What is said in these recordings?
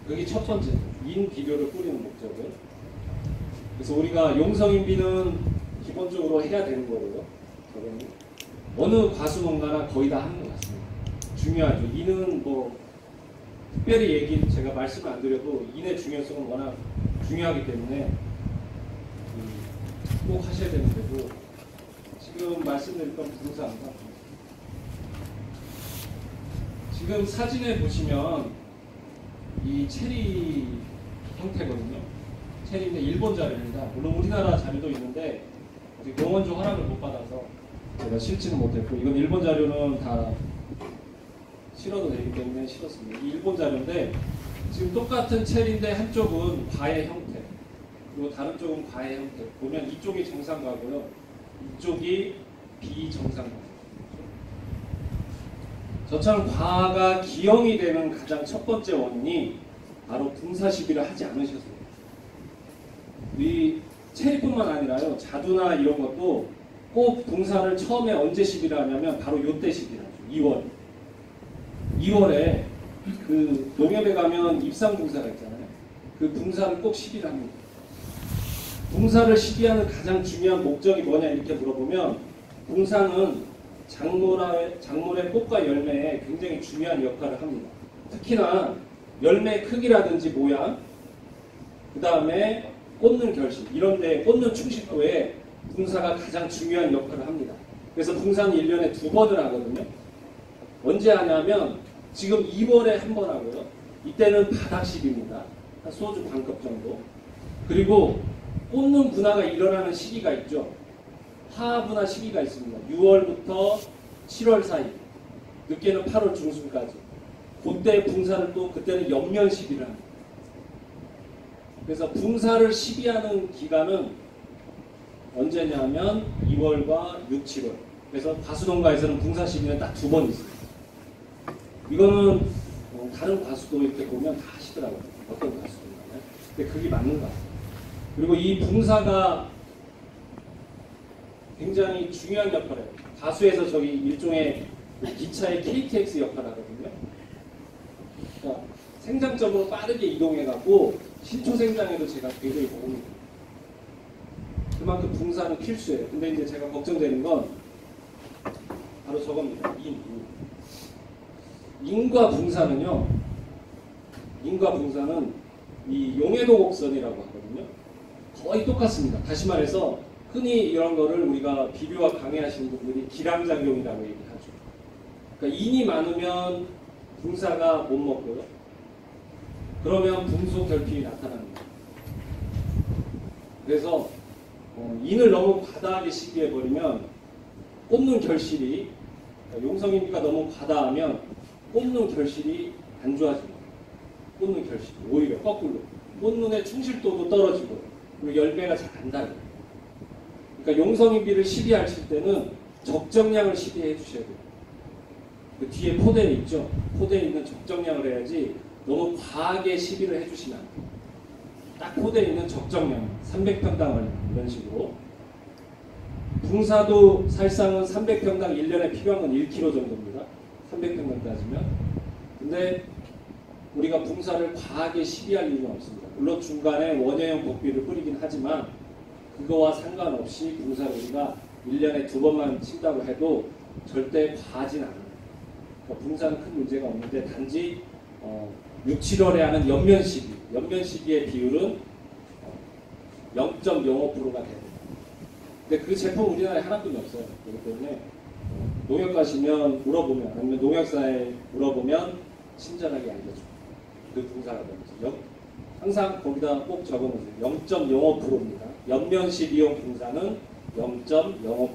그게 첫 번째, 인 비료를 뿌리는 목적은. 그래서 우리가 용성인비는 기본적으로 해야 되는 거고요. 어느 과수농가나 거의 다 하는 것 같습니다. 중요하죠. 인은 뭐 특별히 제가 말씀을 안 드려도 인의 중요성은 워낙 중요하기 때문에 꼭 하셔야 되는 데고, 지금 말씀드릴 건 분사입니다. 지금 사진에 보시면 이 체리 형태거든요. 체리인데 일본 자료입니다. 물론 우리나라 자료도 있는데 아직 농원주 허락을 못 받아서 제가 실지는 못했고, 이건 일본 자료는 다 실어도 되기 때문에 실었습니다. 이 일본 자료인데 지금 똑같은 체리인데 한쪽은 과의 형태, 그리고 다른 쪽은 과의 형태. 보면 이쪽이 정상과고요, 이쪽이 비정상과. 저처럼 과가 기형이 되는 가장 첫 번째 원인이 바로 분사 시비를 하지 않으셔서요. 이 체리뿐만 아니라요, 자두나 이런 것도 꼭 분사를 처음에 언제 시비를 하냐면 바로 요때 시비를 하죠. 2월에 그 농협에 가면 입상 분사가 있잖아요. 그 분사를 꼭 시비를 합니다. 분사를 시비하는 가장 중요한 목적이 뭐냐 이렇게 물어보면, 분사는 작물의 꽃과 열매에 굉장히 중요한 역할을 합니다. 특히나 열매 크기라든지 모양, 그 다음에 꽂는 결실, 이런 데 꽂는 충실도에 분사가 가장 중요한 역할을 합니다. 그래서 분사는 1년에 2번을 하거든요. 언제 하냐면 지금 2월에 한 번 하고요. 이때는 바닥식입니다. 한 소주 반컵 정도. 그리고 꽂는 분화가 일어나는 시기가 있죠. 하분화 시기가 있습니다. 6월부터 7월 사이, 늦게는 8월 중순까지. 그때 분사를 또 그때는 연면 시비를 합니다. 그래서 분사를 시비하는 기간은 언제냐면 2월과 6, 7월. 그래서 과수농가에서는 분사 시비는 딱 2번 있습니다. 이거는 다른 과수도 이렇게 보면 다 하시더라고요. 어떤 과수도인가요? 근데 그게 맞는 것 같아요. 그리고 이 분사가 굉장히 중요한 역할을 해요. 가수에서 저기 일종의 기차의 KTX 역할을 하거든요. 그러니까 생장점으로 빠르게 이동해갖고 신초 생장에도 제가 굉장히 도움이 돼요. 그만큼 분사는 필수예요. 근데 이제 제가 걱정되는 건 바로 저겁니다. 인과 분사는요. 인과 분사는 이 용해도 곡선이라고 하거든요. 거의 똑같습니다. 다시 말해서 흔히 이런 거를 우리가 비료와 강의하시는 분들이 기량작용이라고 얘기하죠. 그러니까 인이 많으면 분사가 못 먹고요. 그러면 분소 결핍이 나타납니다. 그래서 인을 너무 과다하게 시비해버리면 꽂는 결실이, 그러니까 용성인비가 너무 과다하면 꽂는 결실이 안 좋아집니다. 꽂는 결실이 오히려 거꾸로 꽂는의 충실도도 떨어지고, 그리고 열매가 잘 안 달아요. 그러니까 용성인비를 시비하실 때는 적정량을 시비해 주셔야 돼요. 그 뒤에 포대에 있죠. 포대에 있는 적정량을 해야지 너무 과하게 시비를 해주시면 안 돼요. 딱 포대에 있는 적정량, 300평당 이런 식으로. 분사도 사실상은 300평당 1년에 필요한 건 1kg 정도입니다. 300평당 따지면. 근데 우리가 분사를 과하게 시비할 이유는 없습니다. 물론 중간에 원효형 복비를 뿌리긴 하지만 그거와 상관없이 분사를 우리가 1년에 2번만 친다고 해도 절대 과하진 않아요. 그러니까 분사는 큰 문제가 없는데 단지 6, 7월에 하는 연면 시기, 연면 시기의 비율은 0.05%가 됩니다. 근데 그 제품 우리나라에 하나뿐이 없어요. 그렇기 때문에 농협 가시면 물어보면, 아니면 농약사에 물어보면 친절하게 알려줘요. 그 분사가 되면서 항상 거기다 꼭 적어놓으세요. 0.05%입니다. 연면식 이용 분사는 0.05%.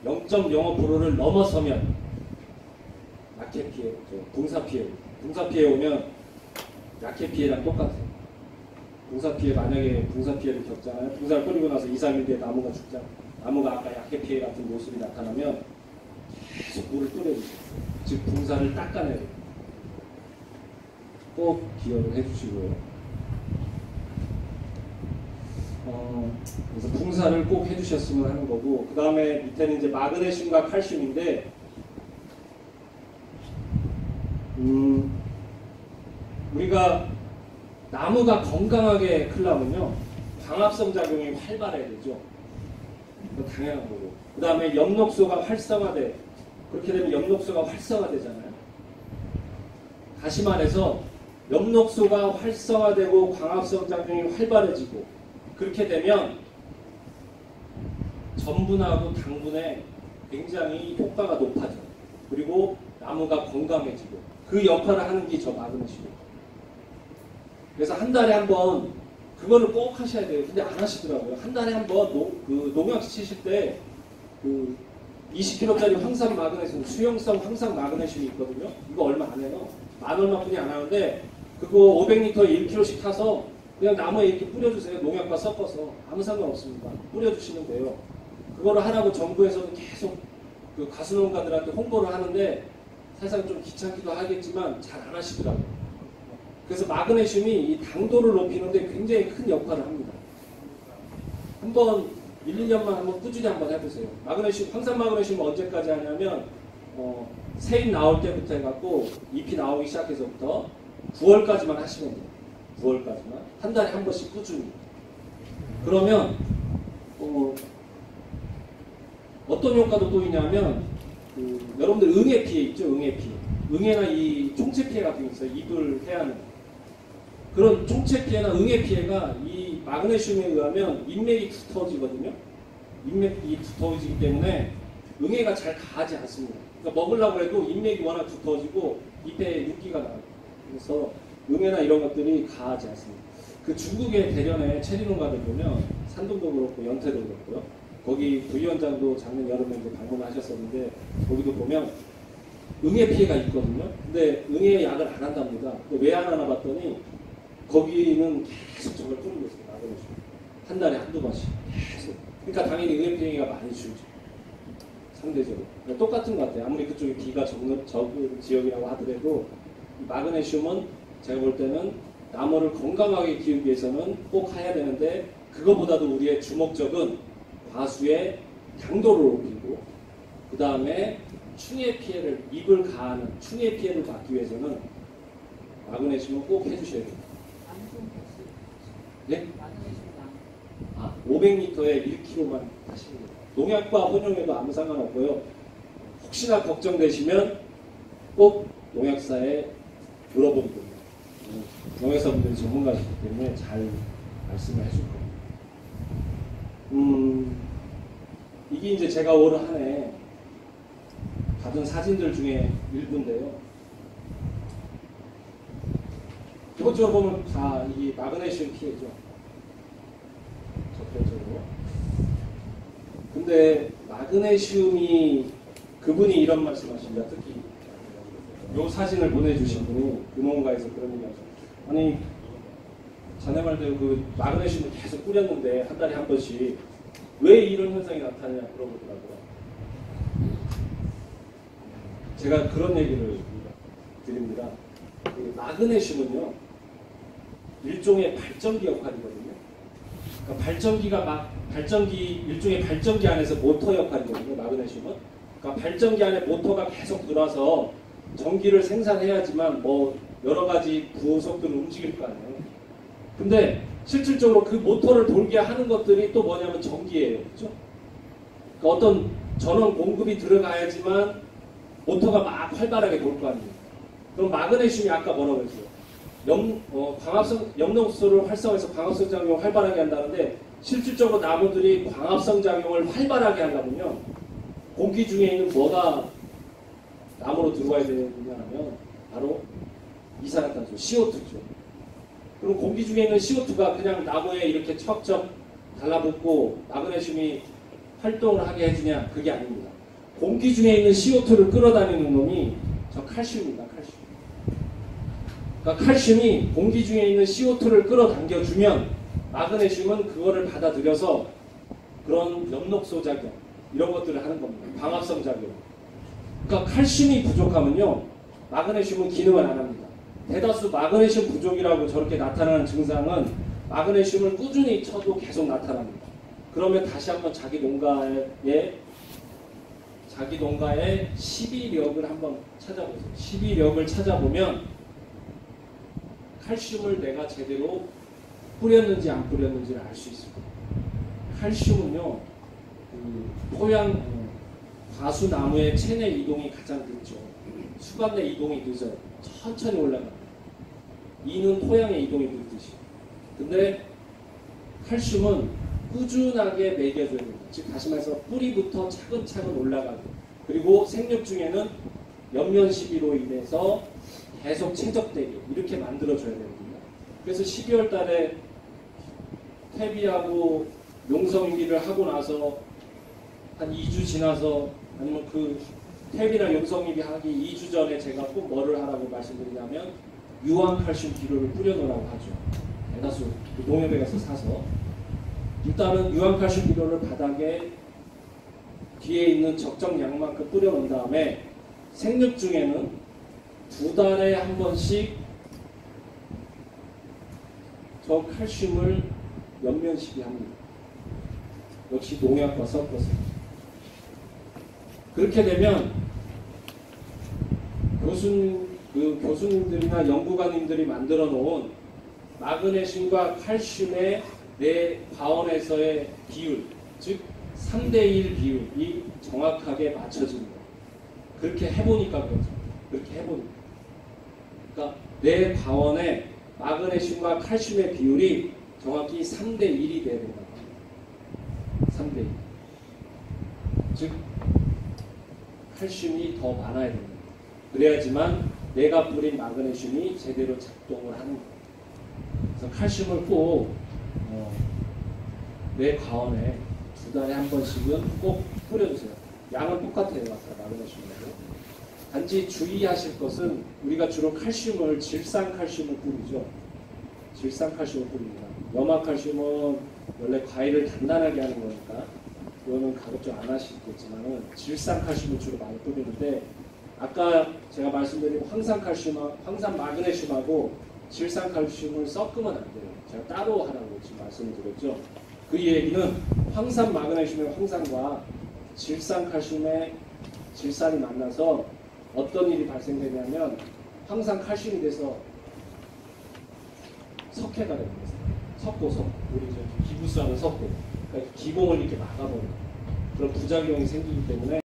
0.05%를 넘어서면 약해 피해, 분사 피해. 분사 피해 오면 약해 피해랑 똑같아요. 분사 피해, 만약에 분사 피해를 겪잖아요. 분사를 뿌리고 나서 2, 3일 뒤에 나무가 죽잖아요. 나무가 아까 약해 피해 같은 모습이 나타나면 계속 물을 뿌려주세요. 즉 분사를 닦아내야 돼요. 꼭 기억을 해주시고요. 그래서 분사를 꼭 해주셨으면 하는 거고, 그 다음에 밑에는 이제 마그네슘과 칼슘인데, 우리가 나무가 건강하게 크려면요, 광합성 작용이 활발해야 되죠. 그거 당연한 거고. 그 다음에 엽록소가 활성화돼. 그렇게 되면 엽록소가 활성화되잖아요. 다시 말해서 엽록소가 활성화되고 광합성 작용이 활발해지고, 그렇게 되면 전분하고 당분에 굉장히 효과가 높아져요. 그리고 나무가 건강해지고, 그 역할을 하는 게 저 마그네슘이에요. 그래서 한 달에 한 번 그거를 꼭 하셔야 돼요. 근데 안 하시더라고요. 한 달에 한 번 농약 치실 때 그 20kg짜리 황산 마그네슘, 수용성 황산 마그네슘이 있거든요. 이거 얼마 안 해요. 만 얼마뿐이 안 하는데 그거 500리터에 1kg씩 타서 그냥 나무에 이렇게 뿌려주세요. 농약과 섞어서. 아무 상관없습니다. 뿌려주시면 돼요. 그거를 하라고 정부에서도 계속 그 가수농가들한테 홍보를 하는데 사실상 좀 귀찮기도 하겠지만 잘 안 하시더라고요. 그래서 마그네슘이 이 당도를 높이는데 굉장히 큰 역할을 합니다. 한번 1, 2년만 한번 꾸준히 한번 해보세요. 마그네슘, 황산 마그네슘은 언제까지 하냐면 새잎 나올 때부터 해갖고 잎이 나오기 시작해서부터 9월까지만 하시면 돼요. 9월까지만. 한 달에 한 번씩 꾸준히. 그러면 어떤 효과도 또 있냐면 여러분들 응애 피해 있죠? 응애 피해. 응애나 이 총체 피해 같은 게 있어요. 잎을 해하는. 그런 총체 피해나 응애 피해가 이 마그네슘에 의하면 인맥이 두터워지거든요. 인맥이 두터워지기 때문에 응애가 잘 가지 않습니다. 그러니까 먹으려고 해도 인맥이 워낙 두터워지고 잎에 윤기가 나요. 그래서 응애나 이런 것들이 가지 않습니다. 그 중국의 대련에 체리 농가들 보면 산동도 그렇고 연태도 그렇고요. 거기 부위원장도 작년 여름에 방문하셨었는데 거기도 보면 응애 피해가 있거든요. 근데 응애 약을 안 한답니다. 왜 안 하나 봤더니 거기는 계속 저걸 뿌리고 있어요. 마그네슘. 한 달에 한두 번씩 계속. 그러니까 당연히 응애 피해가 많이 줄죠. 상대적으로. 그러니까 똑같은 것 같아요. 아무리 그쪽에 비가 적은 지역이라고 하더라도 마그네슘은 제가 볼 때는 나무를 건강하게 키우기 위해서는 꼭 해야 되는데 그거보다도 우리의 주목적은 과수의 당도를 높이고 그 다음에 충해 피해를, 잎을 가하는 충해 피해를 막기 위해서는 마그네슘을 꼭 해주셔야 됩니다. 네? 500리터에 1kg만 하시면 돼요. 농약과 혼용해도 아무 상관없고요. 혹시나 걱정되시면 꼭 농약사에 물어보면 됩니다. 농약사분들이 전문가시기 때문에 잘 말씀을 해줄 겁니다. 이게 이제 제가 올 한 해 받은 사진들 중에 일부인데요. 기본적으로 보면 다 이게 마그네슘 피해죠. 적대적으로. 근데 마그네슘이 그분이 이런 말씀하십니다. 특히 이 사진을 보내주신 분이 금호가에서 그런 얘기하죠. 아니 자네 말대로 그 마그네슘을 계속 뿌렸는데 한 달에 한 번씩 왜 이런 현상이 나타나냐 물어보더라고요. 제가 그런 얘기를 드립니다. 그 마그네슘은요 일종의 발전기 역할이거든요. 그러니까 일종의 발전기 안에서 모터 역할이거든요. 마그네슘은. 그러니까 발전기 안에 모터가 계속 돌아서 전기를 생산해야지만 뭐 여러 가지 부속들을 움직일 거 아니에요. 근데 실질적으로 그 모터를 돌게 하는 것들이 또 뭐냐면 전기예요. 그렇죠? 그러니까 어떤 전원 공급이 들어가야지만 모터가 막 활발하게 돌 거 아니에요. 그럼 마그네슘이 아까 뭐라고 했어요? 엽록소를 활성화해서 광합성 작용을 활발하게 한다는데 실질적으로 나무들이 광합성 작용을 활발하게 하려면요. 공기 중에 있는 뭐가 나무로 들어와야 되느냐 하면 바로 이산화탄소, CO2죠. 그럼 공기 중에 있는 CO2가 그냥 나무에 이렇게 척척 달라붙고 마그네슘이 활동을 하게 해주냐? 그게 아닙니다. 공기 중에 있는 CO2를 끌어다니는 놈이 저 칼슘입니다. 칼슘. 그러니까 칼슘이 공기 중에 있는 CO2를 끌어당겨주면 마그네슘은 그거를 받아들여서 그런 엽록소 작용 이런 것들을 하는 겁니다. 광합성 작용. 그러니까 칼슘이 부족하면요. 마그네슘은 기능을 안 합니다. 대다수 마그네슘 부족이라고 저렇게 나타나는 증상은 마그네슘을 꾸준히 쳐도 계속 나타납니다. 그러면 다시 한번 자기 농가의 12력을 한번 찾아보세요. 12력을 찾아보면 칼슘을 내가 제대로 뿌렸는지 안 뿌렸는지를 알 수 있습니다. 칼슘은요, 토양 과수나무의 체내 이동이 가장 늦죠. 수간 내 이동이 늦어요. 천천히 올라갑니다. 이는 토양의 이동이 늦듯이. 근데 칼슘은 꾸준하게 먹여줘야 됩니다. 즉 다시 말해서 뿌리부터 차근차근 올라가고, 그리고 생육 중에는 연면 시비로 인해서 계속 최적되게 이렇게 만들어줘야 되거든요. 그래서 12월 달에 퇴비하고 용성기를 하고 나서 한 2주 지나서, 아니면 그 퇴비나 용성기 하기 2주 전에 제가 꼭 뭐를 하라고 말씀드리냐면 유황칼슘 비료를 뿌려놓으라고 하죠. 대다수 농협에 가서 사서 일단은 유황칼슘 비료를 바닥에 뒤에 있는 적정 양만큼 뿌려놓은 다음에 생육 중에는 2달에 한 번씩 저 칼슘을 연면시비합니다. 역시 농약과 섞어서. 그렇게 되면 교수님들이나 연구관님들이 만들어 놓은 마그네슘과 칼슘의 내 과원에서의 비율, 즉 3대1 비율이 정확하게 맞춰집니다. 그렇게 해보니까 그렇죠. 그렇게 해보니까. 그러니까 내 과원에 마그네슘과 칼슘의 비율이 정확히 3대1이 돼야 된다고 합니다. 3대1. 즉 칼슘이 더 많아야 됩니다. 그래야지만 내가 뿌린 마그네슘이 제대로 작동을 하는 거예요. 그래서 칼슘을 꼭 내 과원에 2달에 한 번씩은 꼭 뿌려주세요. 양은 똑같아요. 아까 마그네슘하고. 단지 주의하실 것은 우리가 주로 칼슘을 질산칼슘을 뿌리죠. 질산칼슘을 뿌립니다. 염화칼슘은 원래 과일을 단단하게 하는 거니까 그거는 가급적 안 하시겠지만은 질산칼슘을 주로 많이 뿌리는데, 아까 제가 말씀드린 황산 마그네슘하고 질산칼슘을 섞으면 안 돼요. 제가 따로 하라고 지금 말씀을 드렸죠. 그 얘기는 황산 마그네슘의 황산과 질산칼슘의 질산이 만나서 어떤 일이 발생되냐면 황산 칼슘이 돼서 석회가 됩니다. 석고, 우리 기부스하는 석고. 그러니까 기공을 이렇게 막아버려요. 그런 부작용이 생기기 때문에